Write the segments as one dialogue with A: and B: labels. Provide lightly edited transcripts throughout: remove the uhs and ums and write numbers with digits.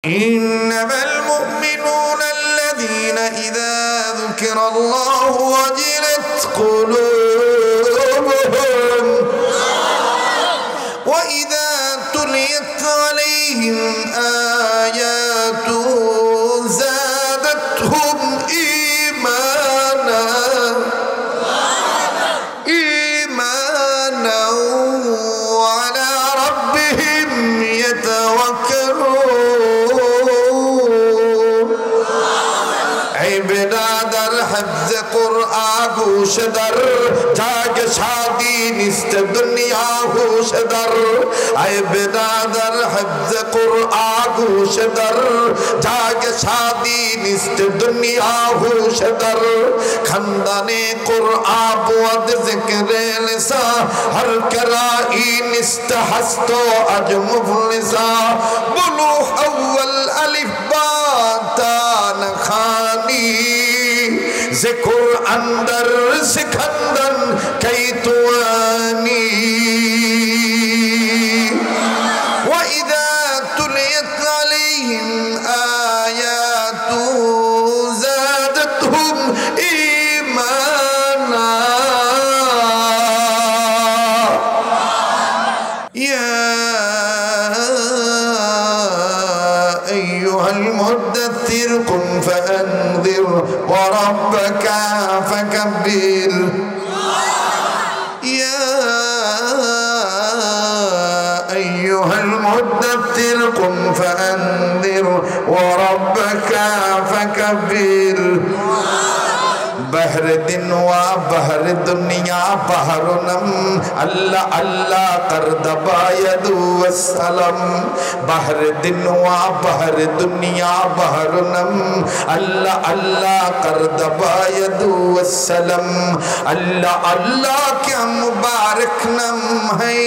A: إنما المؤمنون الذين إذا ذكر الله وجلت قلوبهم وإذا تليت عليهم آياته زادتهم إيمانا وعلى ربهم يتوكلون عبادر حفظ قرآن گوشدر جاگ شادی نیست دنیا گوشدر عبادر حفظ قرآن گوشدر جاگ شادی نیست دنیا گوشدر خندان قرآن بود ذکر لسان ہر کرائی نیست هست و اج مفلسا بلو اول الف با تا نخانی ذکر اندر سکندن کی توانی وَإِذَا تُلِيَتْ عَلَيْهِمْ آيَاتُهُ زَادَتْهُمْ إِيمَانًا يَا أَيُّهَا الْمُدَّثِّرُ قُمْ فَأَنذِرْ وَرَبَّكَ فَكَبِّرْ أيها المدثر قم فأنذر وربك فكبر بحر دن و بحر دنیا بحرنم اللہ اللہ کرد باید والسلام بحر دن و بحر دنیا بحرنم اللہ اللہ کرد باید والسلام اللہ اللہ کیا مبارک نم ہے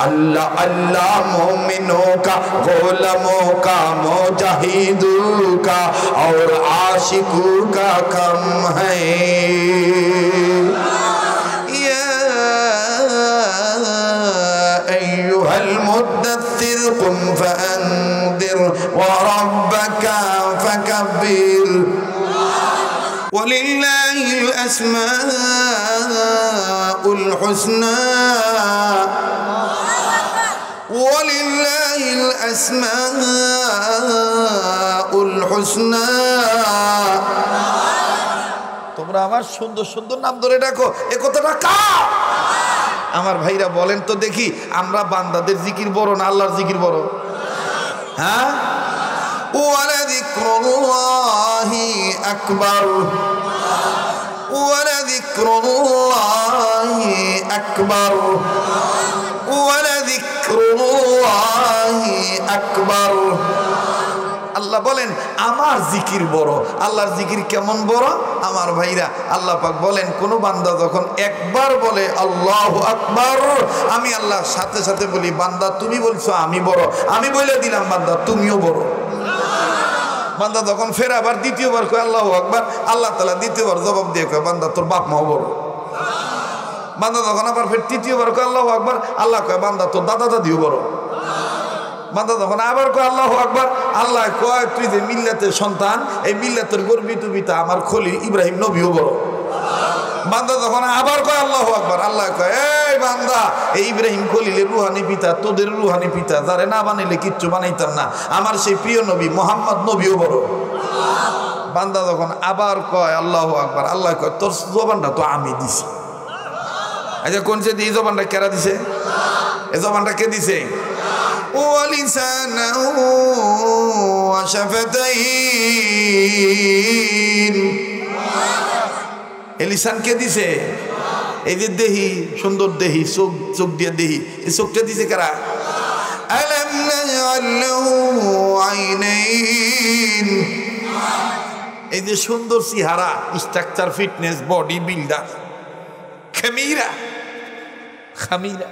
A: اللہ اللہ مومنوں کا غلاموں کا مجاہدوں کا اور عاشقوں کا کم ہے یا ایھا المدثر قم فانذر وربك فكبر ولله الأسماء الحسنى ولله الأسماء الحسنى তোমরা আমার সুন্দর সুন্দর নাম ধরে ডাকো এ কথাটা কার আমার ভাইরা বলেন তো দেখি আমরা বান্দাদের জিকির বড় না আল্লাহর জিকির বড় হ্যাঁ ওয়ালাযিকরুল্লাহি আকবার ওয়ালাযিকরুল্লাহি আকবার ওয়ালাযিকরুল্লাহি আকবার আল্লাহ বলেন আমার জিকির বড় আল্লাহর জিকির কেমন বড় আমার ভাইরা আল্লাহ পাক বলেন কোন বান্দা যখন একবার বলে আল্লাহু আকবার আমি আল্লাহর সাথে সাথে বলি বান্দা তুমি বলছো আমি বড় আমি বলে দিলাম বান্দা তুমিও বড় বান্দা যখন ফের আবার দ্বিতীয়বার কয় আল্লাহু আকবার আল্লাহ তাআলা দ্বিতীয়বার জবাব দিয়ে কয় বান্দা তোর বাপ মাও বড় বান্দা যখন আবার ফের তৃতীয়বার কয় আল্লাহু আকবার আল্লাহ কয় বান্দা তোর দাদা দাদিও বড় বান্দা যখন আবার কয় আল্লাহু আকবার আল্লাহ কয় তুই যে মিল্লাতের সন্তান এই মিল্লাতের গর্বিত পিতা আমার খলিল ইব্রাহিম নবীও বড় বান্দা যখন আবার কয় আল্লাহু আকবার আল্লাহ কয় এই বান্দা এই ইব্রাহিম খলিলের রুহানি পিতা তোদের রুহানি পিতা যারে না বানাইলে কিচ্ছু বানাইতাম না আমার সেই প্রিয় নবী মুহাম্মদ নবীও বড় বান্দা যখন আবার কয় আল্লাহু আকবার আল্লাহ কয় তোর জবানটা তো আমি দিছি আচ্ছা কোন সে এই জবানটা কেরা দিছে এই জবানটা কে দিছে ولسانا وشفتين লিসান কে দিছে এই যে দেহি সুন্দর দেহি চোখ চোখ দিয়ে দেহি এই চোখটা দিছে কারা আলাম নাজআল লাহু আইনাইন এই যে সুন্দর চেহারা স্ট্রাকচার ফিটনেস বডি বিল্ডার খামিরা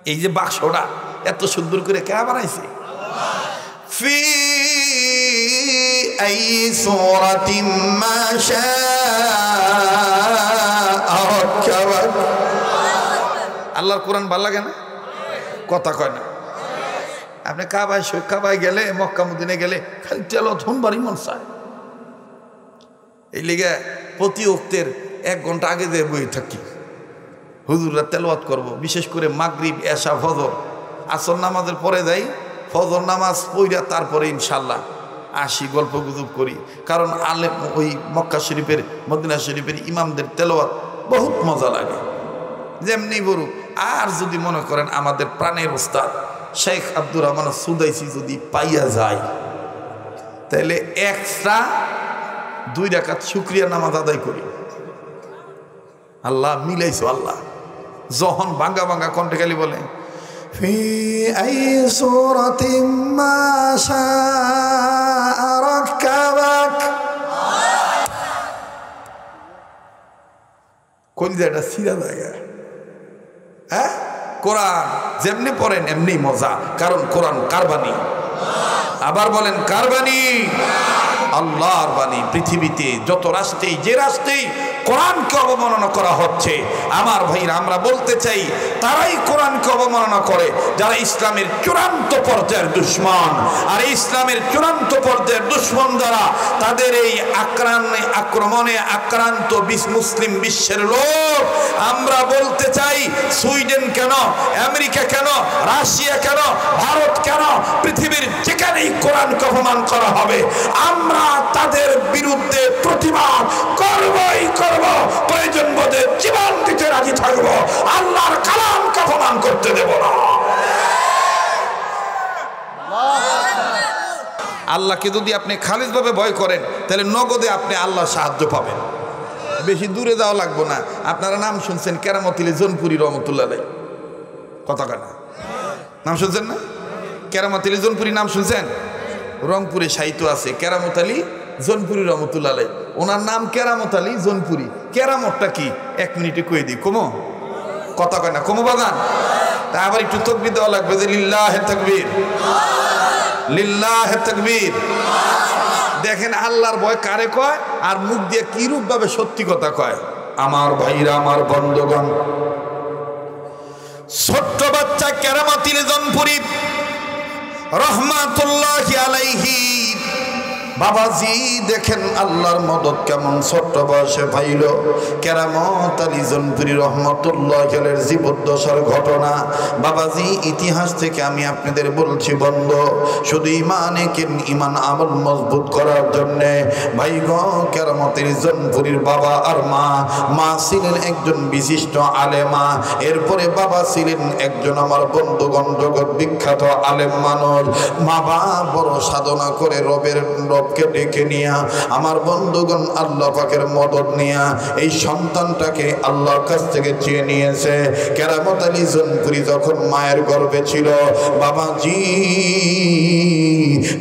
A: এই যে বাক্সটা এত সুন্দর করে কে বানাইছে ফি আই সূরাতিন মা শাআ রাকাবাক আল্লাহর কোরআন ভালো লাগে না কথা কয় না আপনি কাবায় গেলে মক্কা মদিনে গেলে খালি তেলাওয়াত শুনবারই মন চায়। এই লিগে প্রতি ওক্তের 1 ঘন্টা আগে দিয়ে বই থাকি, হুজুররা তেলাওয়াত করব। বিশেষ করে মাগরিব, এশা, ফজর, আসর নামাজের পরে যাই, ফজর নামাজ পইরা তারপরে ইনশাল্লাহ আসি, গল্প গুজব করি। কারণ আলেম ওই মক্কা শরীফের, মদিনা শরীফের ইমামদের তেলাওয়াত বহুত মজা লাগে, যেমনি বলুক। আর যদি মনে করেন আমাদের প্রাণের ওস্তাদ শেখ আব্দুর রহমান সুদাইসি যদি পাইয়া যায়, তাহলে এক্সট্রা 2 রাকাত শুকরিয়া নামাজ আদায় করি। আল্লাহ মিলাইছো, আল্লাহ যখন ভাঙ্গা ভাঙ্গা কণ্ঠে খালি বলে ফি আই সূরাতিন মা শাআ রাক্কাবাক, কলিজাটা সিরা জায়গা। হ্যাঁ, কোরআন যেমনি পড়েন এমনি মজা, কারণ কোরআন কার বাণী? আবার বলেন কার বাণী? আল্লাহর বাণী। পৃথিবীতে যত রাষ্ট্রেই, যে রাষ্ট্রেই কোরআনকে অবমাননা করা হচ্ছে, আমার ভাইরা আমরা বলতে চাই, তারাই কোরআনকে অবমাননা করে যারা ইসলামের চূড়ান্ত পর্যায়ের দুশ্মন। আর ইসলামের চূড়ান্ত পর্যায়ের দুশ্মন যারা, তাদের এই আক্রমণে আক্রান্ত মুসলিম বিশ্বের লোক, আমরা বলতে চাই, সুইডেন কেন, আমেরিকা কেন, রাশিয়া কেন, ভারত কেন, পৃথিবীর যেখানেই কোরআনকে অপমান করা হবে, আমরা তাদের বিরুদ্ধে প্রতিবাদ করবই করব। প্রয়োজন বোধে জীবন দিতে রাজি থাকবো, আল্লাহর কালামকে অপমান করতে দেব না। আল্লাহকে যদি আপনি খালিসভাবে ভয় করেন, তাহলে নগদে আপনি আল্লাহর সাহায্য পাবেন। বেশি দূরে যাওয়া লাগবো না। আপনারা নাম শুনছেন কেরামতিলে জোনপুরি রহমতুল্লাহ আলাইহি, কথা কানা নাম শুনছেন না? কেরামতিলে জোনপুরি নাম শুনছেন? রংপুরে সাহিত্য আছে কেরামত আলী জোনপুরি রহমতুল্লাহ আলাইহি, ওনার নাম কেরামত আলী জোনপুরি। কেরামতটা কি 1 মিনিটে কয়ে দিই, কমো কথা কয় না, কমো বাগান। তা আবার একটু তাকবীর দেওয়া লাগবে যে লিল্লাহে তাকবীর, লিল্লাহে তাকবীর। দেখেন আল্লাহর ভয় কারে কয় আর মুখ দিয়ে কি রূপ ভাবে সত্যি কথা কয়। আমার ভাইরা, আমার বন্ধুগণ, ছোট্ট বাচ্চা কেরামতিল জোনপুরি রহমাতুল্লাহি আলাইহি, বাবাজি দেখেন আল্লাহর মদত কেমন ছোট্ট বয়সে পাইল। কেরামত আলী জোনপুরি রহমতুল্লাহি আলাইহির জীবদ্দশার ঘটনা বাবাজি ইতিহাস থেকে আমি আপনাদের বলছি বন্ধু, শুধু ইমান আমল মজবুত করার জন্যে ভাই গো, কেরামত আলী জোনপুরির বাবা আর মা ছিলেন একজন বিশিষ্ট আলেমা, এরপরে বাবা ছিলেন একজন আমার বন্ধুগণ জগৎ বিখ্যাত আলেম মানুষ। মা বড় সাধনা করে রবকে ডেকে নিয়া, আমার বন্ধুগণ আল্লাহ পাকের মদদ নিয়া এই সন্তানটাকে আল্লাহর কাছ থেকে চেয়ে নিয়েছে। কেরামত আলী জোনপুরি যখন মায়ের গর্ভে ছিল, বাবাজি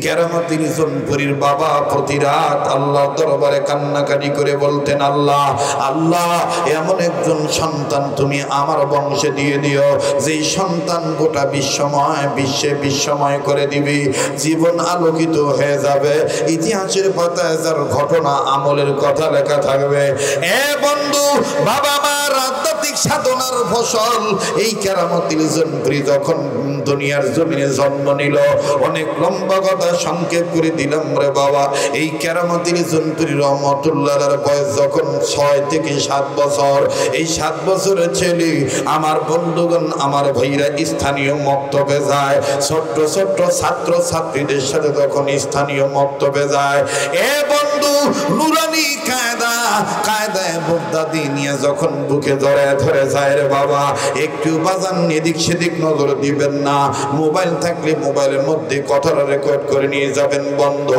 A: কেরামত আলী জোনপুরির বাবা প্রতি রাত আল্লাহর দরবারে কান্নাকাটি করে বলতেন, আল্লাহ আল্লাহ, এমন একজন সন্তান তুমি আমার বংশে দিয়ে দিও, যেই সন্তান গোটা বিশ্বে বিশ্বময় করে দিবি, জীবন আলোকিত হয়ে যাবে, ইতিহাসের পাতায় যার ঘটনা আমলের কথা লেখা থাকবে। এ বন্ধু, বাবা মার আধ্যাত্মিক সাধনার ফসল এই কেরামত আলী জোনপুরি যখন দুনিয়ার জমিনে জন্ম নিল, অনেক লম্বা কথা সংক্ষেপ করে দিলাম রে বাবা। এই কেরামত আলী জোনপুরি রহমতুল্লাহর বয়স যখন 6 থেকে 7 বছর, এই 7 বছরের ছেলে আমার বন্ধুগণ, আমার ভাইরা স্থানীয় মক্তবে যায়, ছোট্ট ছোট্ট ছাত্র ছাত্রীদের সাথে তখন স্থানীয় মক্তবে যায়। এ বন্ধু, নুরানি কায়দায় বুদ্দাদি নিয়ে যখন বুকে ধরে যায় রে বাবা, একটু বাজান এদিক সেদিক নজর দিবেন না। মোবাইল থাকলে মোবাইলের মধ্যে কথাটা রেকর্ড করে নিয়ে যাবেন বন্ধ।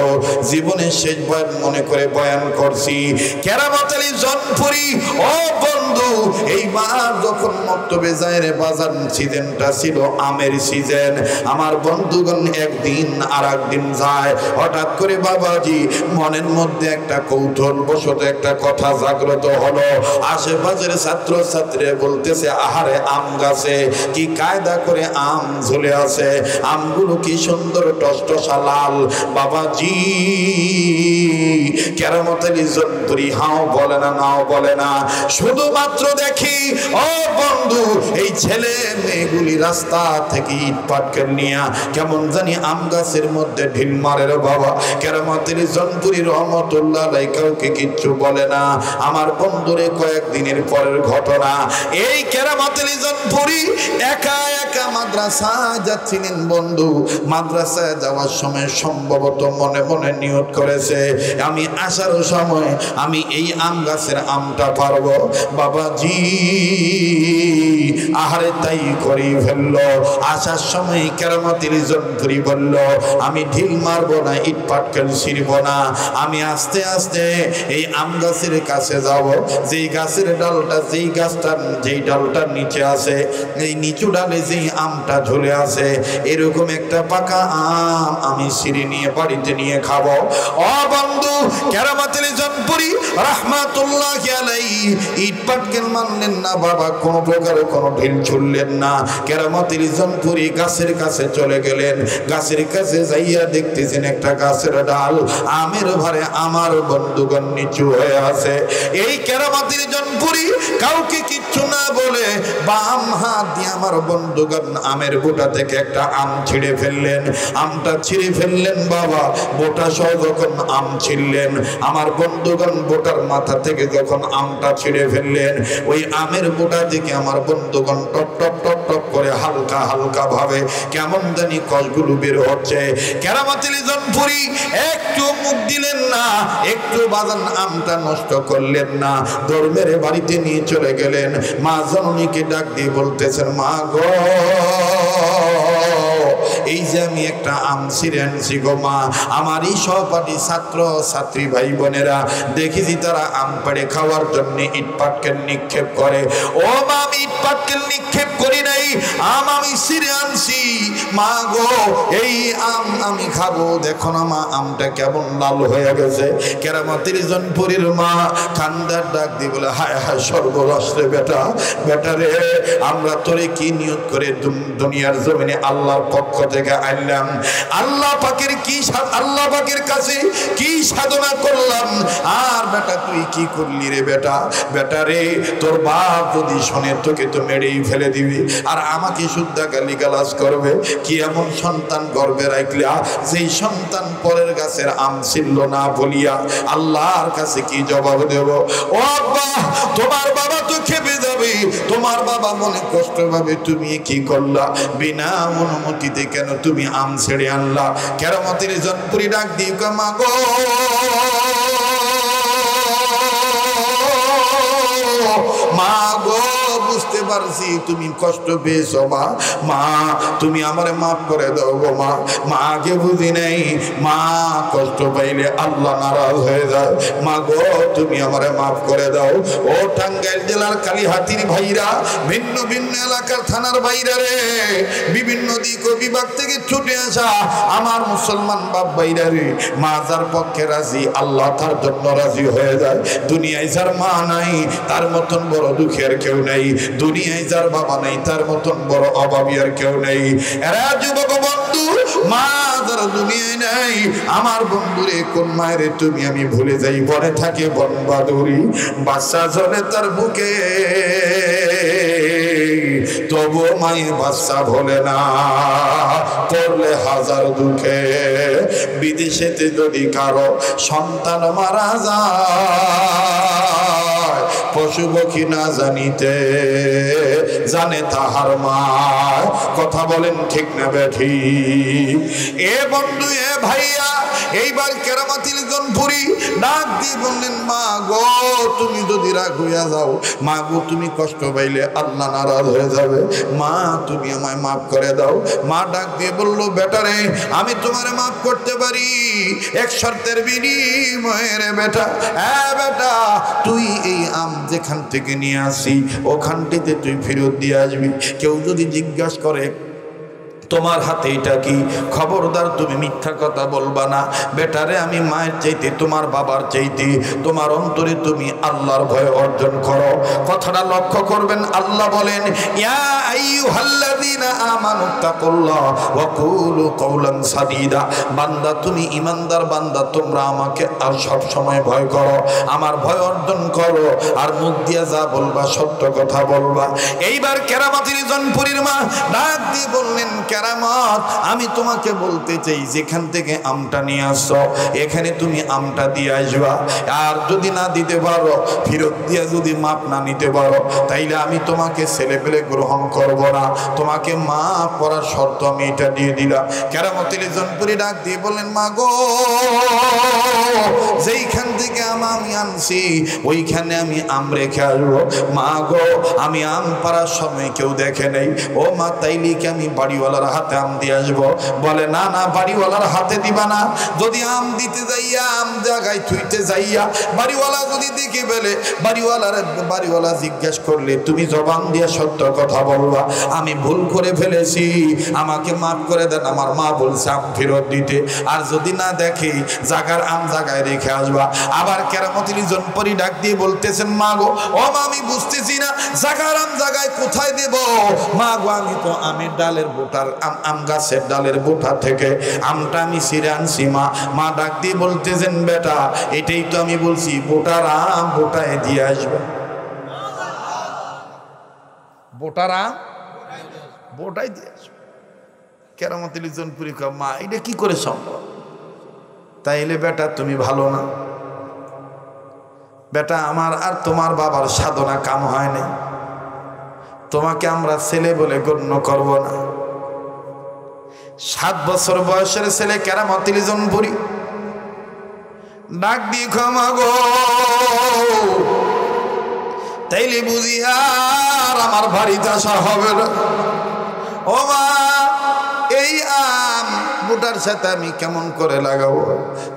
A: জীবনের শেষ বয়ান মনে করে বয়ান করছি। কেরামত আলী জোনপুরি ও বন্ধু, এইবার যখন মক্তবে যায় রে বাজান, সিজনটা ছিল আমের সিজন। আমার বন্ধুগণ একদিন আর একদিন যায়, হঠাৎ করে বাবাজি মনের মধ্যে একটা কৌতূহল বশত একটা কথা জাগ্রত হলো। আশেপাশের ছাত্র ছাত্রীরা বলতেছে, আহারে আম গাছে কি কায়দা করে আম ঝুলে আছে, আমগুলো কি সুন্দর টসটসা লাল। বাবাজি কেরামত আলী জনপুরি হাও বলে না, নাও বলে না। শুধুমাত্র দেখি ও বন্ধু, এই ছেলে মেয়েগুলি রাস্তা থেকে ইট পাটকেল নিয়ে কেমন জানি আম গাছের মধ্যে ঢিল মারে রে বাবা। কেরামতের জনপুরি রহমতুল্লাহ আলাইহি কাউকে কিচ্ছু বলে না। আমার বন্ধুরে কয়েকদিনের পরের ঘটনা, এই কেরামতের জনপুরি একা একা মাদ্রাসায় যাচ্ছিলেন বন্ধু। মাদ্রাসায় যাওয়ার সময় সম্ভবত মনে মনে নিয়ত করেছে, আমি আসার সময় আমি এই আম গাছের আমটা পারবো। বাবাজি আহারে তাই করেই ফেললো। আসার সময় কেরামতের জনপুরি বলল, আমি ঢিল মারবো না, ইট পাটকেল ছিড়বো না, আমি আস্তে আস্তে এই আম গাছের কাছে যাব। যেই গাছের ডালটা, যেই ডালটার নিচে আছে, এই নিচু ডালে যেই আমটা ঝুলে আছে, এরকম একটা পাকা আম আমি ছিঁড়ে নিয়ে বাড়িতে নিয়ে খাবো। ও বন্ধু, কেরামতের জনপুরি রাহমাতুল্লাহি আলাইহি ইট পাটকেল মানলেন না বাবা, কোনো প্রকারে কোনো ঢিল ছুড়লেন না। কেরামতের জনপুরি গাছের কাছে চলে গেলেন। গাছের কাছে যাইয়া দেখতেছেন একটা গাছের ডাল আমের ভারে আমার বন্ধুগণ নিচু হয়ে আছে। এই কেরামতের জনপুরি কাউকে কিচ্ছু না বলে বাম হাত দিয়ে আমার বন্ধুগণ আমের বোটা থেকে একটা আম ছিঁড়ে ফেললেন। আমটা ছিঁড়ে ফেললেন বাবা, বোটা সহ যখন আম ছিঁড়লেন, আমার বন্ধুগণ বোটার মাথা থেকে যখন আমটা ছিঁড়ে ফেললেন, ওই আমের বোটা থেকে আমার বন্ধুগণ টপ টপ টপ টপ করে হালকা হালকা ভাবে কেমন জানি কষগুলো বের হচ্ছে। কেরামতের জনপুরি একটু মুখ দিলেন না, একটু বাজান আমটা নষ্ট করলেন না, দৌড় মেরে বাড়িতে নিয়ে চলে গেলেন। মা জননীকে ডাক দিয়ে বলতেছেন, মা গো, এই যে আমি একটা আম ছিঁড়ে আনছি গো মা, আমার এই সহপাঠী ছাত্র ছাত্রী ভাই বোনেরা দেখেছি তারা আম পেড়ে খাওয়ার জন্য ইট পাটকেল নিক্ষেপ করে। ও মা, আমি ইট পাটকেল নিক্ষেপ করি নাই, আম আমি ছিঁড়ে আনছি মা গো, এই আম আমি খাবো। দেখো না মা, আমটা কেমন লাল হয়ে গেছে। কেরামতের জনপুরির মা কান্দার ডাক দিয়ে বলে, হায় হায় সর্বনাশ রে বেটা, বেটা রে, আমরা তোরে কি নিয়ত করে দুনিয়ার জমিনে আল্লাহর পক্ষ থেকে আনলাম, আল্লাহ পাকের কাছে কি সাধনা করলাম, আর বেটা তুই কি করলি রে বেটা। বেটা রে, তোর বাপ যদি শোনে তোকে তো মেরেই ফেলে দিবি, আর আমাকে শুদ্ধা গালিগালাজ করবে। কি এমন সন্তান গর্ভে রাখলা, যেই সন্তান পরের গাছের আম ছিল না বলিয়া আল্লাহর কাছে কি জবাব দেব? ও আব্বা, তোমার বাবা তো খেপে যাবে, তোমার বাবা মনে কষ্ট পাবে, তুমি কি করলা, বিনা অনুমতিতে কেন তুমি আম ছেড়ে আনলা। কেরামতের জনপুরি ডাক দিয়ে মা গো, মা গো, বুঝতে পারছি তুমি কষ্ট পেয়েছো মা, মা তুমি আমারে মাফ করে দাও গো মা। মা আগে বুঝি নাই, মা কষ্ট পাইলে আল্লাহ নারাজ হয়ে যায়। মা গো, তুমি আমারে মাফ করে দাও। ও টাঙ্গাইল জেলার কালীহাতির ভাইরা, ভিন্ন ভিন্ন এলাকার থানার ভাইরা রে, বিভিন্ন দিক ও বিভাগ থেকে ছুটে আসা আমার মুসলমান বাপ ভাইরা রে, মা যার পক্ষে রাজি আল্লাহ তার জন্য রাজি হয়ে যায়। দুনিয়ায় যার মা নাই তার মতন বড় দুঃখী আর কেউ নাই, দুনিয়ায় যার বাবা নাই তার মতন বড় অভাবী আর কেউ নেই। এরা যুবক বন্ধু, মা যারা দুনিয়ায় নাই, আমার বন্ধুরে কোন মায়ের তুমি আমি ভুলে যাই, বনে থাকে বন বাদুরি, বাচ্চা জলে তার বুকে, তবু মায়ে বাচ্চা ভোলে না, পড়লে হাজার দুঃখে। বিদেশেতে যদি কারো সন্তান মারা যায়, পশু পক্ষী না জানিতে জানে তাহার মা। কথা বলেন ঠিক না বেঠি? এ বন্ধু, এ ভাইয়া, এইবার কেরামতিল জনপুরি ডাক দিয়ে বললেন, মা গো, তুমি যদি রাগ হইয়া যাও, মা গো, তুমি কষ্ট পাইলে আল্লাহ নারাজ হয়ে যাবে, মা তুমি আমায় মাফ করে দাও। মা ডাক দিয়ে বললো, বেটারে, আমি তোমারে মাফ করতে পারি এক শর্তের বিনিময়ে রে বেটা। হ্যাঁ বেটা, তুই এই আম যেখান থেকে নিয়ে আসি ওখানটিতে তুই ফেরত দিয়ে আসবি। কেউ যদি জিজ্ঞাসা করে তোমার হাতে এটা কি? খবরদার তুমি মিথ্যা কথা বলবা না। বেটারে আমি মায়ের চাইতে, তোমার বাবার চাইতে তোমার অন্তরে তুমি আল্লাহর ভয় অর্জন করো। কথাটা লক্ষ্য করবেন। আল্লাহ বলেন, ইয়া আইয়ুহাল্লাযীনা আমানু তাকুল্লাহ ওয়া কুলু কওলান সাদীদা। বান্দা, তুমি ঈমানদার বান্দা, তোমরা আমাকে আর সব সময় ভয় করো, আমার ভয় অর্জন করো, আর মুখ দিয়া যা বলবা সত্য কথা বলবা। এইবার কেরামতির জনপুরীর মা ডাক দিয়ে বললেন, কেরামত, আমি তোমাকে বলতে চাই, যেখান থেকে আমটা নিয়ে আসছো এখানে তুমি আমটা দিয়ে আসবা। আর যদি না দিতে পারো, ফেরত দিয়া যদি মাপ না নিতে পারো, তাইলে আমি তোমাকে ছেলে পেলে গ্রহণ করব না, তোমাকে মাপ করার শর্ত আমি এটা দিয়ে দিলাম। কেরামতির জনপুরি ডাক দিয়ে বললেন, মা গো, যেইখান থেকে আমি আনছি ওইখানে আমি আম রেখে আসবো। মা গো, আমি আম পাড়ার সময় কেউ দেখে নেই। ও মা, তাইলে কি আমি বাড়িওয়ালার হাতে আম দিয়ে আসবো? বলে, না না, বাড়িওয়ালার হাতে দিবা না। যদি আম দিতে যাইয়া আম জায়গায় থুইতে যাইয়া বাড়িওয়ালা যদি দেখে ফেলে, বাড়িওয়ালা জিজ্ঞেস করলে তুমি জবান দিয়ে সত্য কথা বলবা, আমি ভুল করে ফেলেছি, আমাকে মাফ করে দেন। আমার মা বলছে আম ফেরত দিতে। আর যদি না দেখে, জাগার আম জায়গায় রেখে আসবা। আবার কেরামতির জনপরি ডাক দিয়ে বলতেছেন, মা গো, ও মা, আমি বুঝতেছি না জাগার আম জায়গায় কোথায় দেব। মা গো, আমি তো আমের ডালের বোটার আম গাছের ডালের বোটা থেকে আমটা আমি ছিঁড়ে আনছি। মা ডাক দিয়ে বলতেছেন, বেটা, এটাই তো আমি বলছি, বোটার আম বোটায় দিয়ে আসবে। বোটার আম বোটায় দিয়ে আসবে। কেরামতির জনপুরি কয়, মা, এটা কি করে সম্ভব? তাইলে বেটা তুমি ভালো না। বেটা, আমার আর তোমার বাবার সাধনা কাম হয় না, তোমাকে আমরা ছেলে বলে গণ্য করব না। 7 বছর বয়সের ছেলে কেরামতির জনপুরি ডাক দিয়ে ক্ষমা গো, তাইলে বুঝি আর আমার বাড়িতে আসা হবে না। ও মা, এই আম বুটার সাথে আমি কেমন করে লাগাবো?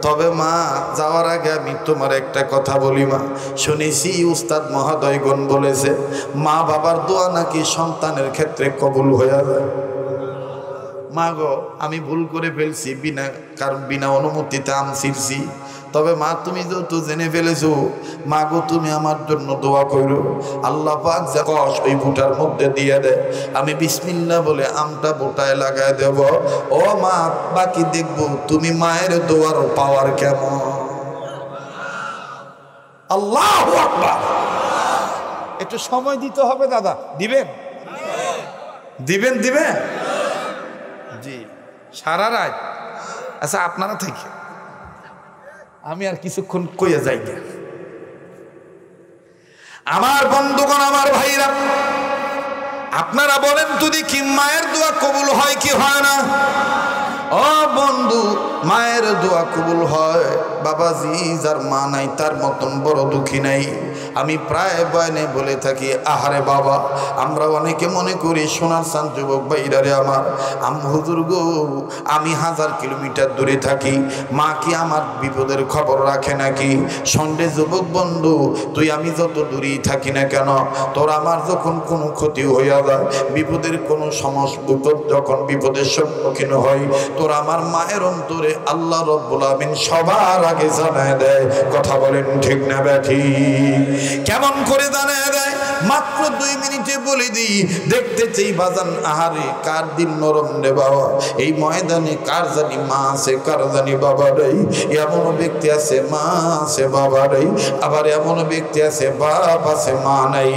A: তবে মা, যাওয়ার আগে আমি তোমার একটা কথা বলি মা। শুনেছি উস্তাদ মহোদয়গণ বলেছে, মা বাবার দোয়া নাকি সন্তানের ক্ষেত্রে কবুল হয়ে যায়। মা গো, আমি ভুল করে ফেলছি, বিনা অনুমতিতে আম ছিঁড়ছি। তবে মা, তুমি যেহেতু জেনে ফেলেছো, মা গো, তুমি আমার জন্য দোয়া করো, আল্লাহ পাক যা কষ ওই বুটার মধ্যে দিয়ে দেয়, আমি বিসমিল্লাহ বলে আমটা বুটায় লাগায় দেব। ও মা, বাকি দেখবো তুমি মায়ের দোয়ার পাওয়ার কেমন। আল্লাহু আকবার। একটু সময় দিতে হবে দাদা। দিবেন দিবেন দিবেন জি, সারা রাত। আচ্ছা, আপনারা থেকে আমি আর কিছুক্ষণ কইয়া যাই না। আমার বন্ধুগণ, আমার ভাইরা, আপনারা বলেন তো দেখি, মায়ের দোয়া কবুল হয় কি হয় না? ও বন্ধু, মায়ের দোয়া কবুল হয়। বাবাজি, যার মা নাই তার মতন বড় দুঃখী নাই। আমি প্রায় বয়ানে বলে থাকি, আহারে বাবা, আমরা অনেকে মনে করি সোনার চাঁদ যুবক ভাইরারে আমার, হুজুর গো, আমি 1000 কিলোমিটার দূরে থাকি, মা কি আমার বিপদের খবর রাখে নাকি? সন্ডে যুবক বন্ধু, তুই আমি যত দূরেই থাকি না কেন, তোর আমার যখন কোনো ক্ষতি হইয়া যায়, বিপদের কোনো সমস্যা, যখন বিপদের সম্মুখীন হয়, তোর আমার মায়ের অন্তরে আল্লাহ রব্বুল আমিন সবার আগে জানায় দেয়। কথা বলেন ঠিক না ব্যাঠি? কেমন করে জানায় দেয়? মাত্র 2 মিনিটে বলে দিই। দেখতে চাই বাজান, আহারে কার দিন নরম রে বাবা, এই ময়দানে কার জানি মা আছে, কার জানি বাবা নেই। এমন ব্যক্তি আছে মা আছে বাবা নেই, আবার এমন ব্যক্তি আছে বাপ আছে মা নাই,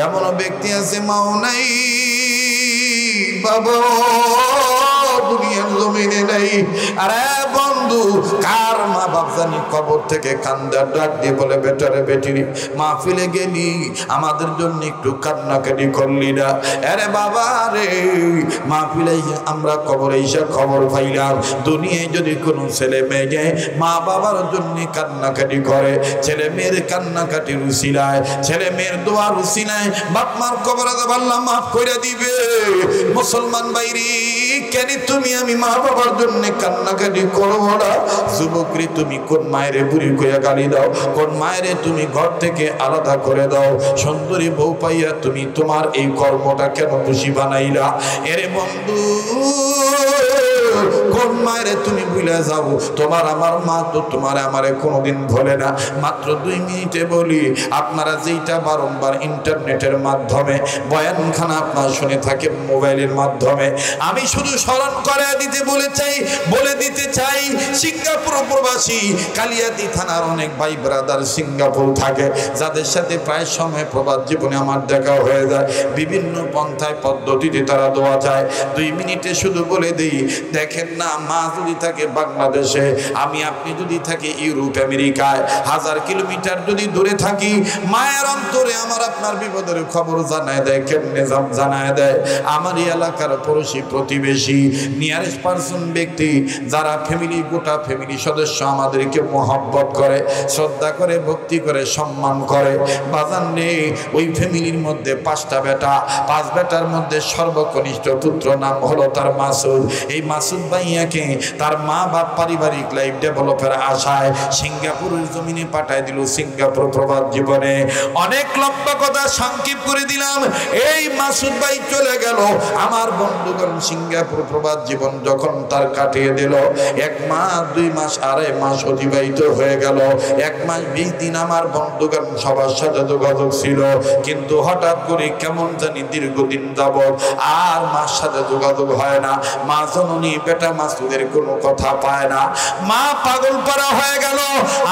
A: এমন ব্যক্তি আছে মাও নাই, বাবা দুনিয়ার জমিনে নেই। আরে বন্ধু, কার মা বাপ জানি কবর থেকে কান্দার ডাক দিয়ে বলে, বেটারে বেটিরি, মাহফিলে গেলি, আমাদের জন্য একটু কান্নাকাটি করলি না? আরে বাবা রে, মাহফিলে আমরা কবরে এসে খবর পাইলাম, দুনিয়ায় যদি কোনো ছেলে মেয়ে মা বাবার জন্য কান্নাকাটি করে, ছেলে মেয়ের কান্নাকাটির উসিলায়, ছেলে মেয়ের দোয়ার উসিলায় বাপ মার কবরে আল্লাহ মাফ করে দিবে। মুসলমান ভাইরি, কেন তুমি আমি মা বাবার জন্য কান্নাকাটি করবো না? যুবকরে তুমি কোন মায়েরে বুড়ি কইয়া গালি দাও? কোন মায়েরে তুমি ঘর থেকে আলাদা করে দাও? সুন্দরী বউ পাইয়া তুমি তোমার এই কর্মটা কেন খুশি বানাইলা? এরে বন্ধু, কোন মায়েরে তুমি ভুলে যাও? তোমার আমার মা তো তোমার আমারে কোনোদিন ভোলে না। মাত্র 2 মিনিটে বলি, আপনারা যেইটা বারংবার ইন্টারনেটের মাধ্যমে বয়ানখানা আপনারা শুনে থাকেন মোবাইলের মাধ্যমে, আমি শুধু স্মরণ করে বলে দিতে চাই সিঙ্গাপুর প্রবাসী কালিয়াতি থানার অনেক ভাই ব্রাদার সিঙ্গাপুর থাকে, যাদের সাথে প্রায় সময় প্রবাস জীবনে আমার দেখা হয়ে যায়। বিভিন্ন পন্থায় পদ্ধতিতে তারা দোয়া চায়। 2 মিনিটে শুধু বলে দিই, দেখেন না, মা যদি থাকে বাংলাদেশে, আমি আপনি যদি থাকি ইউরোপ আমেরিকায়, 1000 কিলোমিটার যদি দূরে থাকি, মায়ের অন্তরে আমার আপনার বিপদের খবর জানায় দেয়। কেমনে জানায় দেয়? আমার এলাকার পড়োশি প্রতিবেশী নিয়ারেস্ট পার্সন ব্যক্তি, যারা ফ্যামিলি, গোটা ফ্যামিলি সদস্য আমাদেরকে মহব্বত করে, শ্রদ্ধা করে, ভক্তি করে, সম্মান করে। বাজান নেই, ওই ফ্যামিলির মধ্যে 5টা বেটা, 5 বেটার মধ্যে সর্বকনিষ্ঠ পুত্র নাম হলো তার মাসুদ। এই মাসুদ ভাইয়াকে তার মা বাপ পারিবারিক লাইফ ডেভেলপের আশায় সিঙ্গাপুরের জমিনে পাঠায় দিল। সিঙ্গাপুর প্রবাস জীবনে অনেক লম্বা কথা সংক্ষেপ করে দিলাম। এই মাসুদ ভাই চলে গেল। আমার বন্ধুগণ, সিঙ্গাপুর প্রবাস জীবন যখন তার কাটিয়ে দিল, 1 মাস 2 মাস 2.5 মাস অতিবাহিত হয়ে গেল। 1 মাস 20 দিন আমার বন্ধুগণ সবার সাথে যোগাযোগ ছিল, কিন্তু হঠাৎ করে কেমন জানি দীর্ঘদিন যাবত আর মার সাথে যোগাযোগ হয় না। মা জননী বেটা মাসুদের কোনো কথা পায় না। মা পাগল পারা হয়ে গেল,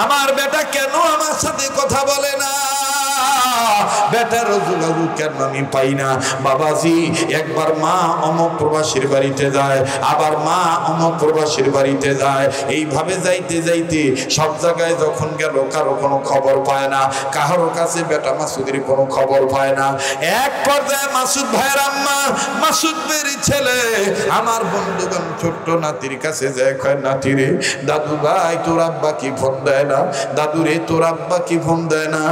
A: আমার বেটা কেন আমার সাথে কথা বলে না? বেটার যোগাযোগ কেন আমি পাই না? বাবাজি, একবার মা অমুক প্রবাসীর বাড়িতে যায়, আবার মা অমুক প্রবাসীর বাড়িতে যায়। এইভাবে যাইতে যাইতে সব জায়গায় যখন গেল, কারো কোনো খবর পায় না, কারোর কাছে বেটা মাসুদের কোনো খবর পায় না। এক পর্যায়ে মাসুদ ভাইয়ের আম্মা, মাসুদ ভাইয়ের ছেলে, আমার বন্ধুগণ ছোট্ট নাতির কাছে যায়, কয়, নাতি রে, দাদু ভাই তোর আব্বা কি ফোন দেয় না? দাদু রে, তোর আব্বা কি ফোন দেয় না?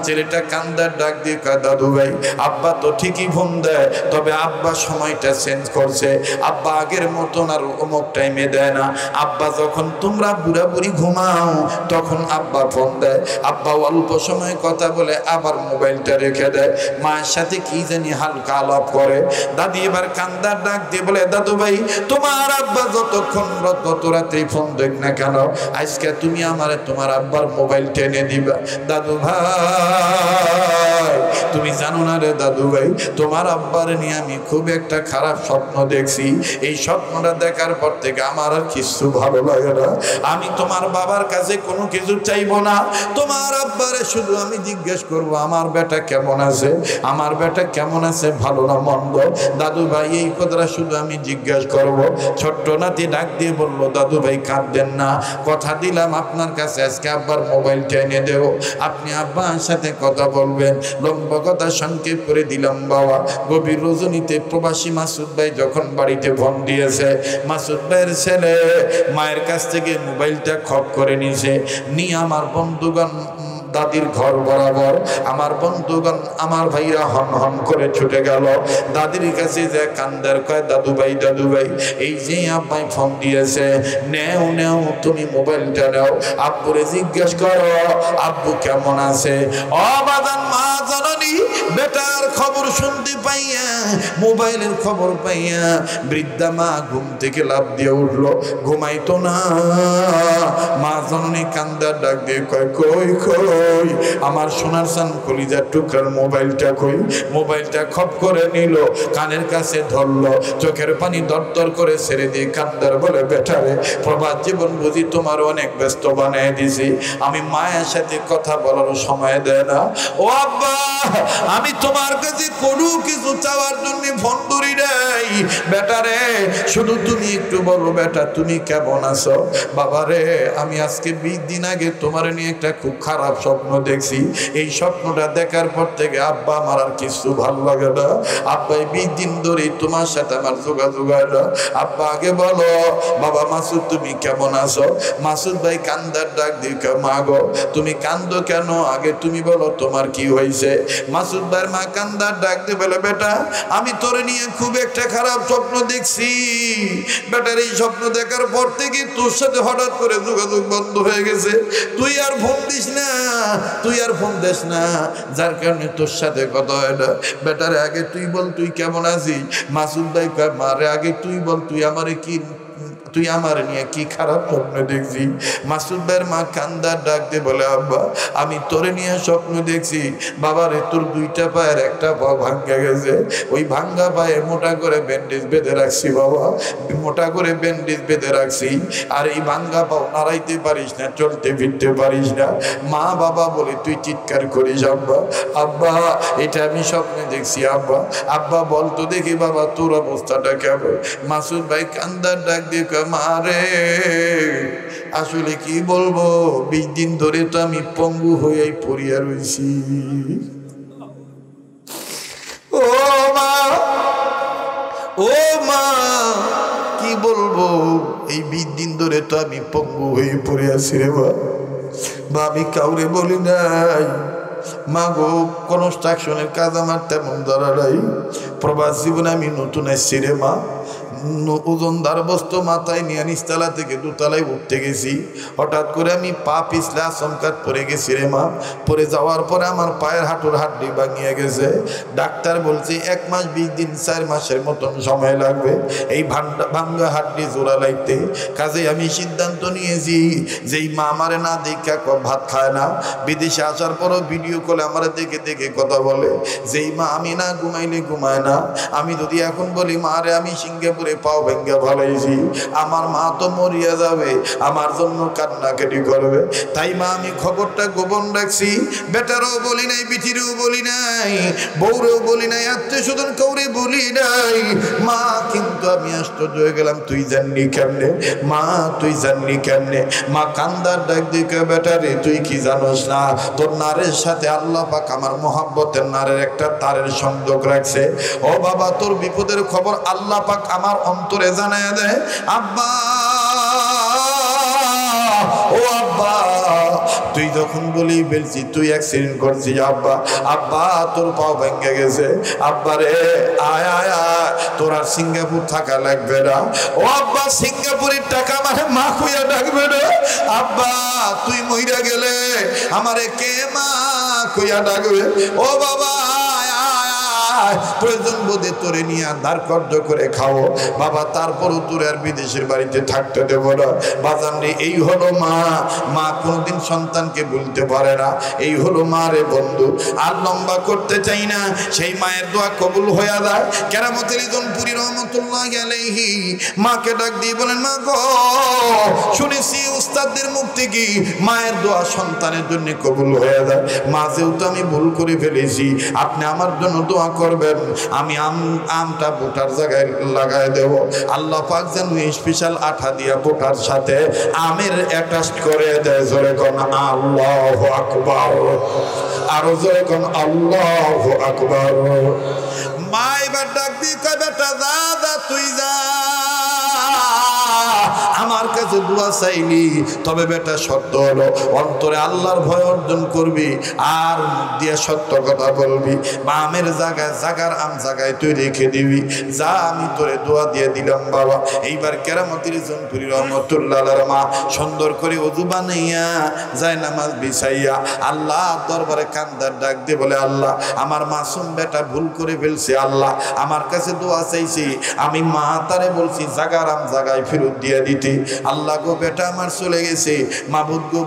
A: ছেলেটা কান্দার ডাক দিয়ে কয়, দাদু ভাই, আব্বা তো ঠিকই ফোন দেয়, তবে আব্বা সময়টা চেঞ্জ করছে। আব্বা আগের মতন আর অমুক টাইমে দেয় না। আব্বা যখন তোমরা বুড়া বুড়ি ঘুমাও তখন আব্বা ফোন দেয়। আব্বা অল্প সময় কথা বলে আবার মোবাইলটা রেখে দেয়, মায়ের সাথে কি জানি হালকা আলাপ করে। দাদি এবার কান্দার ডাক দিয়ে বলে, দাদু ভাই, তোমার আব্বা যতক্ষণ যত রাতেই ফোন দেখ না কেন, আজকে তুমি আমারে তোমার আব্বার মোবাইল টেনে দিবা। দাদু ভাই, তুমি জানো না রে দাদু ভাই, তোমার আব্বার নিয়ে আমি খুব একটা খারাপ স্বপ্ন দেখছি। এই স্বপ্নটা দেখার পর থেকে আমার আর কিছু ভালো লাগে না। আমি তোমার বাবার কাছে কোনো কিছু চাইবো না, তোমার আব্বারে শুধু আমি জিজ্ঞেস করব, আমার বেটা কেমন আছে, আমার বেটা কেমন আছে, ভালো না মন্দ। দাদু ভাই, এই কথাটা শুধু আমি জিজ্ঞেস করব। ছোট্ট নাতি ডাক দিয়ে বলল, দাদু ভাই কাঁদবেন না, কথা দিলাম আপনার কাছে আজকে আব্বার মোবাইলটা এনে দেব, আপনি আব্বার সাথে কথা বলবেন। লম্বা কথা সংক্ষেপ করে দিলাম বাবা। গভীর রজনীতে প্রবাসী মাসুদ ভাই যখন বাড়িতে ফোন দিয়েছে, মাসুদ ভাইয়ের ছেলে মায়ের কাছ থেকে মোবাইলটা খপ করে নিয়েছে, নিয়ে আমার বন্ধুগণ দাদির ঘর বরাবর, আমার বন্ধুগণ, আমার ভাইরা হন হন করে ছুটে গেল দাদির কাছে, যে কান্দার কয়, দাদু ভাই, দাদু ভাই, এই যে আব্বাই ফোন দিয়েছে, নেও নেও, তুমি মোবাইলটা নাও, আব্বুরে জিজ্ঞেস করো আব্বু কেমন আছে। অবাদান মা জননী বেটার খবর শুনতে পাইয়া, মোবাইলের খবর পাইয়া বৃদ্ধা মা ঘুম থেকে লাফ দিয়ে উঠলো, ঘুমাইতো না। মা জননী কান্দার ডাক দিয়ে কয়, কই কই আমার সোনার চান কলিজার টুকরার মোবাইলটা কই? মোবাইলটা খপ করে নিল, কানের কাছে ধরলো, চোখের পানি দরদর করে ছেড়ে দিয়ে কান্দার বলে, বেটারে, প্রবাস জীবন বুঝি তোমার অনেক ব্যস্ত বানিয়ে দিছি, আমি মায়ের সাথে কথা বলার সময় দেয় না। ও আব্বা, আমি তোমার কাছে কোনো কিছু চাওয়ার জন্য ফোন ধরি নাই, বেটারে, শুধু তুমি একটু বলো, বেটা তুমি কেমন আছো? বাবারে, আমি আজকে 20 দিন আগে তোমার নিয়ে একটা খুব খারাপ স্বপ্ন দেখছি, এই স্বপ্নটা দেখার পর থেকে আব্বা আমার আর কিছু ভালো লাগে না। আব্বা 20 দিন ধরে তোমার সাথে আমার যোগাযোগ হয় না। আব্বা আগে বলো, বাবা মাসুদ তুমি কেমন আছো? মাসুদ ভাই কান্দার ডাক দিয়ে, মা গো তুমি কান্দো কেন? আগে তুমি বলো তোমার কি হয়েছে? মাসুদ ভাইয়ের মা কান্দার ডাক দিয়ে বলে, বেটা আমি তোরে নিয়ে খুব একটা খারাপ স্বপ্ন দেখছি। বেটার এই স্বপ্ন দেখার পর থেকে তোর সাথে হঠাৎ করে যোগাযোগ বন্ধ হয়ে গেছে। তুই আর ফোন দিস না, তুই আর ফোন দিস না, যার কারণে তোর সাথে কথা হয় না। বেটারে আগে তুই বল তুই কেমন আছিস? মাসুদ ভাই কয়, মারে আগে তুই বল তুই আমারে কি, তুই আমার নিয়ে কি খারাপ স্বপ্ন দেখছি? মাসুদ ভাইয়ের মা কান্দার ডাক দিয়ে বলে, আব্বা আমি তোরে নিয়ে স্বপ্ন দেখছি। বাবারে তোর দুইটা পায়ের একটা পা ভাঙ্গা গেছে, ওই ভাঙ্গা পায়ে মোটা করে ব্যান্ডেজ বেঁধে রাখছি বাবা, মোটা করে ব্যান্ডেজ বেঁধে রাখছি। আর এই ভাঙ্গা পাও নাড়াইতে পারিস না, চলতে ফিরতে পারিস না। মা বাবা বলে তুই চিৎকার করিস, আব্বা আব্বা এটা আমি স্বপ্নে দেখছি। আব্বা আব্বা বলতো দেখি বাবা তোর অবস্থাটা কেমন? মাসুদ ভাই কান্দার ডাক দিয়ে, মারে আসলে কি বলবো, 20 দিন ধরে তো আমি পঙ্গু হয়ে পড়িয়া রয়েছি। ও মা, ও মা কি বলবো, এই 20 দিন ধরে তো আমি পঙ্গু হয়ে পড়ে আছি রে মা। আমি কাউরে বলি নাই মা গো, কনস্ট্রাকশনের কাজ আমার তেমন ধরা নাই। প্রবাস জীবনে আমি নতুন এসছি রে মা। ওজনদার বস্তু মাথায় নিয়ে নিচতলা থেকে দোতলায় উঠতে গেছি, হঠাৎ করে আমি পা পিছলে আচমকাত পড়ে গেছি রে মা। পড়ে যাওয়ার পরে আমার পায়ের হাঁটুর হাড্ডি ভাঙিয়ে গেছে। ডাক্তার বলছে 1 মাস 20 দিন 4 মাসের মতন সময় লাগবে এই ভাঙ্গা হাড্ডি জোড়া লাইতে। কাজে আমি সিদ্ধান্ত নিয়েছি যেই মা আমারে না দেখা ভাত খায় না, বিদেশে আসার পরও ভিডিও কলে আমার দেখে দেখে কথা বলে, যেই মা আমি না ঘুমাইলে ঘুমায় না, আমি যদি এখন বলি মা রে আমি সিঙ্গাপুরে পাও ভেঙ্গা ভালাইছি, আমার মা তো মরিয়া যাবে, আমার জন্য কান্নাকাটি করবে। তাই মা আমি খবরটা গোপন রাখছি। বেটারও বলি নাই, বিটিরও বলি নাই, বউরেও বলি নাই, আত্মীয় স্বজন কাউরে বলি নাই। মা কিন্তু আমি আশ্চর্য হয়ে গেলাম, তুই জানলি কেমনে মা, তুই জানলি কেমনে? মা কান্দার ডাক দিকে, বেটারে তুই কি জানোস না তোর নারের সাথে আল্লাহ পাক আমার মোহাব্বতের নারের একটা তারের সংযোগ রাখছে। ও বাবা তোর বিপদের খবর আল্লাহ পাক আমার অন্তরে জানায় দেয়। আব্বা ও আব্বা তুই যখন বলি বলছি তুই অ্যাক্সিডেন্ট করছিস, আব্বা আব্বা তোর পাও ভেঙে গেছে, আব্বা রে আয় আয় আয়, তোর আর সিঙ্গাপুর থাকা লাগবে না। ও আব্বা সিঙ্গাপুরের টাকা মানে মা খুঁয়া ডাকবে না, আব্বা তুই মইরা গেলে আমারে কে মা খুঁয়া ডাকবে? ও বাবা প্রয়োজন বোধে তোরে নিয়ে ধার কর্য করে খাও বাবা, তারপরও তোর আর বিদেশের বাড়িতে থাকতে দেবো না। বাজান রে এই হলো মা, মা কোনোদিন সন্তানকে বলতে পারে না এই হলো মা রে বন্ধু। আর লম্বা করতে চাই না, সেই মায়ের দোয়া কবুল হয়ে যায়। কেরামতের জনপুরি রহমতুল্লাহ আলাইহি মাকে ডাক দিয়ে বলেন, মা গো শুনেছি উস্তাদদের মুখ থেকে মায়ের দোয়া সন্তানের জন্য কবুল হয়ে যায়। মা যেহেতু আমি ভুল করে ফেলেছি, আপনি আমার জন্য দোয়া করবেন, আমি আমটা বোটার জায়গায় লাগাই দেব। আল্লাহ পাক যেন স্পেশাল আঠা দিয়া বোটার সাথে আমের অ্যাটাচ করে দেয়। জোরে কোন আল্লাহু আকবার, আরো জোরে কোন আল্লাহু আকবার। মা এবার ডাক দিয়ে কয়, বেটা দাদা তুই যা, আমার কাছে দোয়া চাইলি, তবে বেটা শর্ত হলো অন্তরে আল্লাহর ভয় অর্জন করবি আর মুখ দিয়ে সত্য কথা বলবি। আমের জায়গায় জাগার আম জায়গায় তুই রেখে দিবি, যা আমি তোরে দোয়া দিয়ে দিলাম বাবা। এইবার কেরামতির জনপুরি রহমতুল্লাহ মা সুন্দর করে ওযু বানাইয়া যায় নামাজ বিছাইয়া আল্লাহ দরবারে কান্দার ডাক দিয়ে বলে, আল্লাহ আমার মাসুম বেটা ভুল করে ফেলছে, আল্লাহ আমার কাছে দোয়া চাইছি, আমি মা তারে বলছি জাগার আম জায়গায় ফেরত দিয়ে দিতে। আল্লাহ গো বেটা আমার চলে গেছে, মাবুদ গো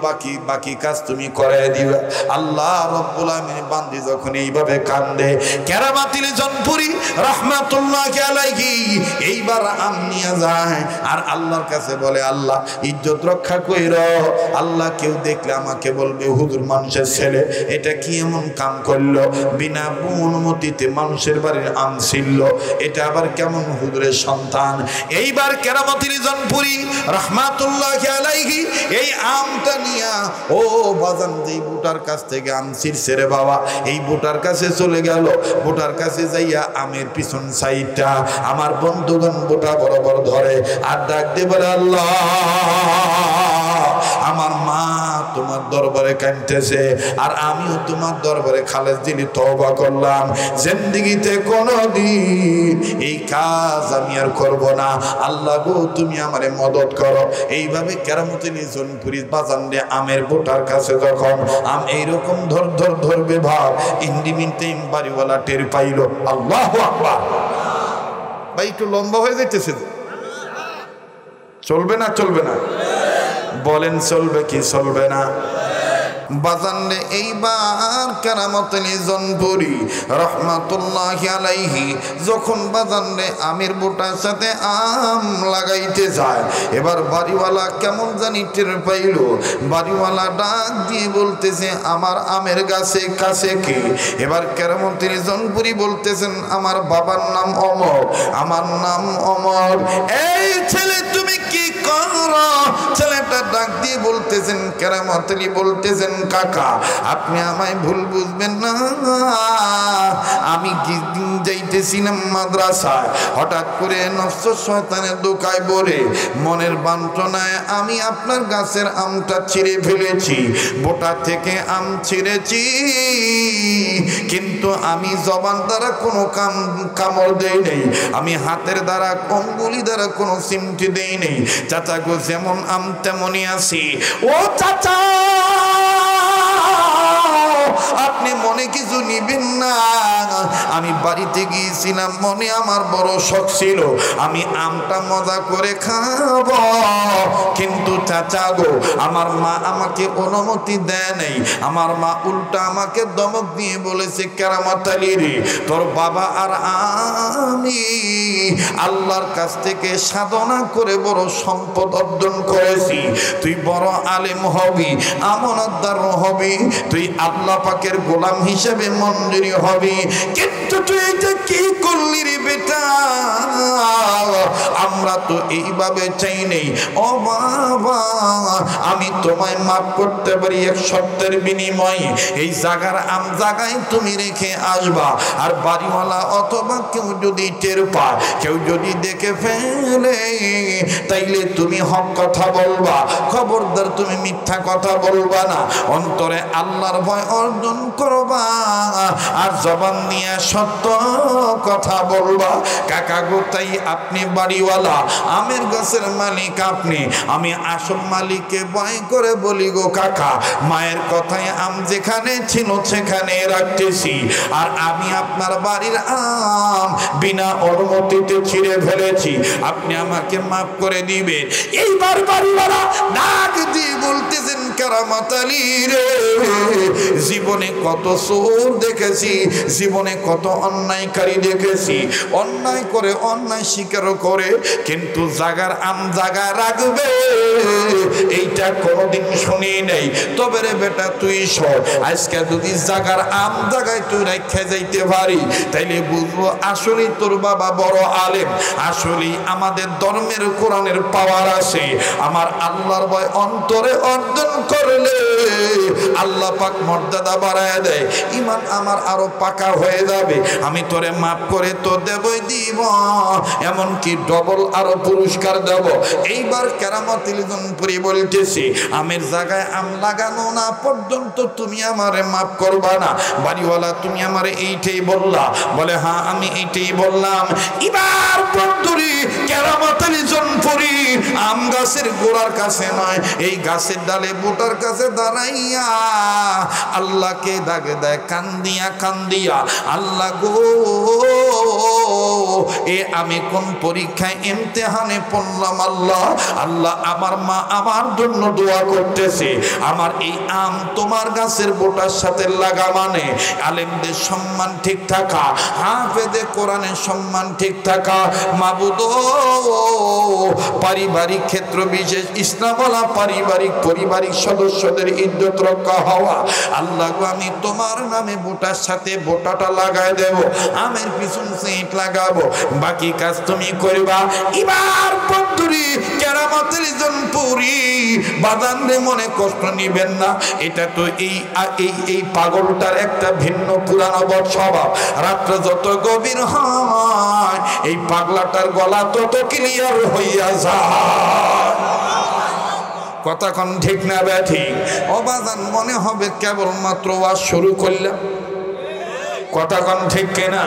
A: বাকি কাজ তুমি করায় দিবা। আল্লাহ রব্বুল আমিন বান্দি যখন এইভাবে কান্দে, কেরামতিল জনপুরি রাহমাতুল্লাহ আলাইহি এইবার আম নিয়ে যায় আর আল্লাহর কাছে বলে, আল্লাহ ইজ্জত রক্ষা কইরো, আল্লাহ কেউ দেখলে আমাকে বলবে হুজুর মানুষের ছেলে, এটা কি এমন কাম করলো, বিনা অনুমতিতে মানুষের বাড়ির আম ছিল, এটা আবার কেমন হুজুরের সন্তান। এইবার কেরামতিল জনপুরি রাহমাতুল্লাহ আলাইহি এই আমটা নিয়া ও বাজান যেই বুটার কাছ থেকে আম ছিঁড়ছে রে বাবা, এই বুটার কাছে চলে গেল। বুটার কাছে যাইয়া আমের পিছন সাইডটা আমার বন্ধুগণ বুটা বরাবর ধরে আর ডাক দিয়ে বলে, আল্লাহ আমার মা তো তোমার দরবারে কাঁদতেছে আর আমিও তোমার দরবারে খালেস দিলি তওবা করলাম, জিন্দেগিতে কোনোদিন এই কাজ আমি আর করব না। আল্লাহ গো তুমি আমারে মদত করো। এইভাবে কেরামতি জনপুরি বাজান রে আমের বোটার কাছে যখন আম এইরকম ধরবে ভাব ইন্ডিমিনতে বাড়িওয়ালা টের পাইল। আল্লাহু আকবার। ভাই একটু লম্বা হয়ে যাইতেছে, চলবে না? চলবে না? বলেন চলবে কি চলবে না? বাজানরে এইবার কেরামতুল জনপুরি রহমাতুল্লাহি আলাইহি যখন বাজানরে আমের বোটার সাথে আম লাগাইতে যায়, এবার বাড়িওয়ালা কেমন জানি টের পাইল। বাড়িওয়ালা ডাক দিয়ে বলতেছে আমার আমের গাছে কাছে কে? এবার কেরামতুল জনপুরি বলতেছেন আমার বাবার নাম অমর, আমার নাম অমর। এই ছেলে তুমি কি করো? ছেলেটা ডাক দিয়ে বলতেছেন কেরামতুল বলতেছেন কাকা আপনি আমায় ভুল বুঝবেন না, আমি দিন যাইতেছিলাম মাদ্রাসায়, হঠাৎ করে নফস শয়তানের দোকায় পড়ে মনের বান্তনায় আমি আপনার গাছের আমটা ছিঁড়ে ফেলেছি, বোটা থেকে আম ছিঁড়েছি, কিন্তু আমি জবান দ্বারা কোনো কামড় দেই নেই, আমি হাতের দ্বারা অঙ্গুলি দ্বারা কোনো চিমটি দেই নেই। চাচা গো যেমন আম তেমনই আছি। ও চাচা আপনি মনে কিছু নিবেন না, আমি বাড়িতে গিয়েছিলাম, মনে আমার বড় শখ ছিল আমি আমটা মজা করে খাব, কিন্তু চাচা গো আমার মা আমাকে অনুমতি দেয় নাই। আমার মা উল্টা আমাকে ধমক দিয়ে বলেছে কেরামত আলী রে তোর বাবা আর আমি আল্লাহর কাছ থেকে সাধনা করে বড় সম্পদ অর্জন করেছি, তুই বড় আলেম হবি, আমানতদার হবি, তুই আল্লাহ পাকের গোলাম হিসেবে মঞ্জুরি হবি, কিন্তু তুই এটা কি করলি রে বেটা? আমরা তো এইভাবে চাই নেই। ও বাবা আমি তোমায় মাফ করতে পারি এক শর্তের বিনিময়ে, এই জায়গার আম জায়গায় তুমি রেখে আসবা, আর বাড়িওয়ালা অথবা কেউ যদি টের পায়, কেউ যদি দেখে ফেলে, তাইলে তুমি হক কথা বলবা, খবরদার তুমি মিথ্যা কথা বলবা না, অন্তরে আল্লাহর ভয় অর্জন করবা, আর জবান নিয়ে সত্য কথা বলবা। কাকা গো তাই আপনি বাড়িওয়ালা, আমের গাছের মালিক আপনি, আমি আসল মালিককে ভয় করে বলি গো কাকা মায়ের কথায় আম যেখানে ছিল সেখানে রাখতেছি, আর আমি আপনার বাড়ির আম বিনা অনুমতিতে ছিঁড়ে ফেলেছি, আপনি আমাকে মাফ করে দিবেন। এইবার বাড়িওয়ালা ডাক দিয়ে বলতেছেন কেরামত আলী রে জীবনে কত চোর দেখেছি, জীবনে কত অন্যায়কারী দেখেছি, অন্যায় করে অন্যায় স্বীকার করে, কিন্তু জাগার আম জাগা রাখবে এইটা কোনোদিন শুনি নেই। তবে রে বেটা তুই সর, আজকে যদি জাগার আম জাগায় তুই রেখে যাইতে পারি, তাইলে বুঝবো আসলে তোর বাবা বড় আলেম, আসলে আমাদের ধর্মের কোরআনের পাওয়ার আছে। আমার আল্লাহর ভয় অন্তরে অর্জন করলে আল্লাহ পাক মর্যাদা বাড়ায় দেয়, ঈমান আমার আরো পাকা হয়ে যাবে, আমি তোরে মাফ করে তো দেবই দিব, এমনকি ডবল আরো পুরস্কার দেব। এইবার কেরামতুল জনপুরি বলতেছি আমের জায়গায় আম লাগানো না পর্যন্ত তুমি আমারে মাফ করবা না। বাড়িওয়ালা তুমি আমারে এইটাই বললা? বলে হ্যাঁ আমি এইটাই বললাম। এবার বন্ধুরি কেরামতুল জনপুরি আম গাছের গোড়ার কাছে নয়, এই গাছের ডালে বোটার কাছে দাঁড়াইয়া আল্লাহকে ডাকে দেয় কান্দিয়া কান্দিয়া, আল্লাহ গো এ আমি কোন পরীক্ষায় ইমতিহানে পড়লাম, আল্লাহ আল্লাহ আমার মা আমার জন্য দোয়া করতেছে, আমার এই আম তোমার গাছের বোটার সাথে লাগা মানে আলেমদের সম্মান ঠিক থাকা, হাফেজে কোরআনের সম্মান ঠিক থাকা, মাবুদ পারিবারিক ক্ষেত্র বিশেষ ইসলামওয়ালা পারিবারিক সদস্যদের ইজ্জত রক্ষা হওয়া, আল্লাহ গো আমি তোমার নামে বোটার সাথে বোটাটা লাগাই দেব, আমের পিছন সেট লাগাবো, বাকি কাজ তুমি করবা। এবার বন্ধুরি কেরামতুল জনপুরি বাদান রে মনে কষ্ট নিবেন না, এটা তো এই পাগলটার একটা ভিন্ন পুরানো বদ স্বভাব, রাত্র যত গভীর হয় এই পাগলাটার গলা তত ক্লিয়ার হইয়া যায়। কতক্ষণ ঠিক না ব্যাঠিক? অবাজান মনে হবে কেবলমাত্র ওয়াজ শুরু করলাম। কতক্ষণ ঠিক কিনা?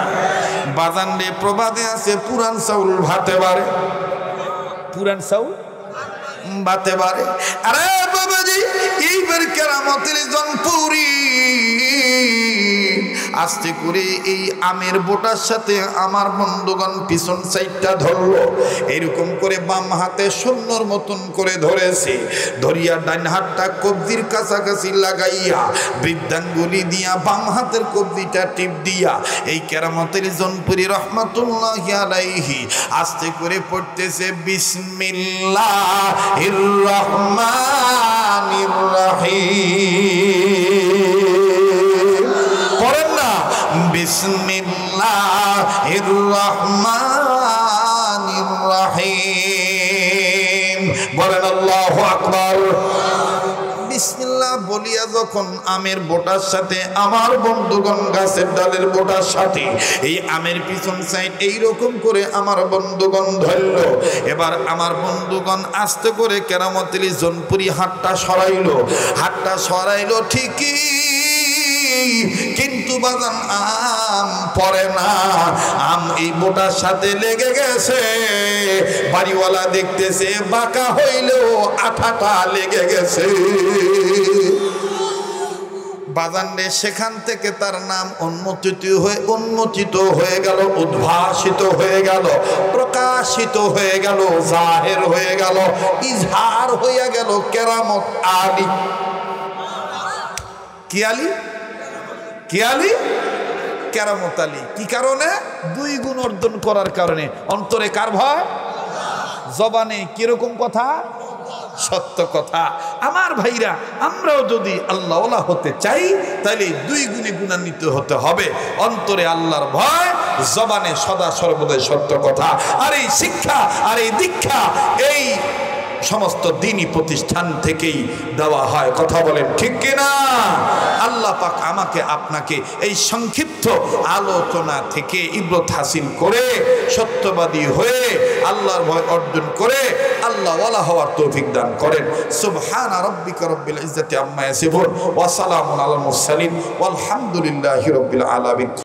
A: বাজান রে, প্রবাদে আছে পুরান চাউল ভাতে বাড়ে, পুরান চাউল বাতে বাড়ে। আরে বাবাজি, এইবার কেরামতের জনপুরি আস্তে করে এই আমের বোটার সাথে আমার বন্ধুগণ পিছন সাইডটা ধরলো, এরকম করে বাম হাতে শূন্যর মতন করে ধরেছে, ধরিয়া ডান হাতটা কবজির কাছাকাছি লাগাইয়া বৃদ্ধাঙ্গুলি দিয়া বাম হাতের কবজিটা টিপ দিয়া এই কেরামতের জনপুরি রহমাতুল্লাহি আলাইহি আস্তে করে পড়তেছে বিসমিল্লাহির রহমানির রহিম। পড়েন না, বিসমিল্লাহির রহমানির রহিম। বলেন আল্লাহু আকবার। বিসমিল্লাহ বলিয়া যখন আমের বোটার সাথে আমার বন্ধুগণ গাছের ডালের বোটার সাথে এই আমের পিছন সাইড এইরকম করে আমার বন্ধুগণ ধরল, এবার আমার বন্ধুগণ আস্তে করে কেরামতের জনপুরি হাতটা সরাইলো ঠিকই, কিন্তু বাজান আম পড়ে না, আম এই বোটার সাথে লেগে গেছে। বাড়িওয়ালা দেখতেছে বাঁকা হইলেও আঠাটা লেগে গেছে। বাজান রে, সেখান থেকে তার নাম উন্মোচিত হয়ে গেল, উদ্ভাসিত হয়ে গেল, প্রকাশিত হয়ে গেল, জাহের হয়ে গেল, ইজহার হয়ে গেল কেরামত আলী। কি আলী? কি আলী? কেরামত আলী। কি কারণে? 2 গুণ অর্জন করার কারণে। অন্তরে কার ভয়? জবানে কিরকম কথা? সত্য কথা। আমার ভাইরা, আমরাও যদি আল্লাহওয়ালা হতে চাই তাহলে 2 গুণে গুণান্বিত হতে হবে। অন্তরে আল্লাহর ভয়, জবানে সদা সর্বদাই সত্য কথা। আর এই শিক্ষা আর এই দীক্ষা এই সমস্ত দ্বীনি প্রতিষ্ঠান থেকেই দেওয়া হয়। কথা বলেন ঠিক কিনা? আল্লাহ পাক আমাকে আপনাকে এই সংক্ষিপ্ত আলোচনা থেকে ইবরত হাসিল করে সত্যবাদী হয়ে আল্লাহর ভয় অর্জন করে আল্লাহওয়ালা হওয়ার তৌফিক দান করেন। সুবহানা রাব্বিকা রাব্বিল ইজ্জাতি আম্মা ইয়াসিফুন ওয়া সালামুন আলাল মুরসালিন ওয়ালহামদুলিল্লাহি রাব্বিল আলামিন।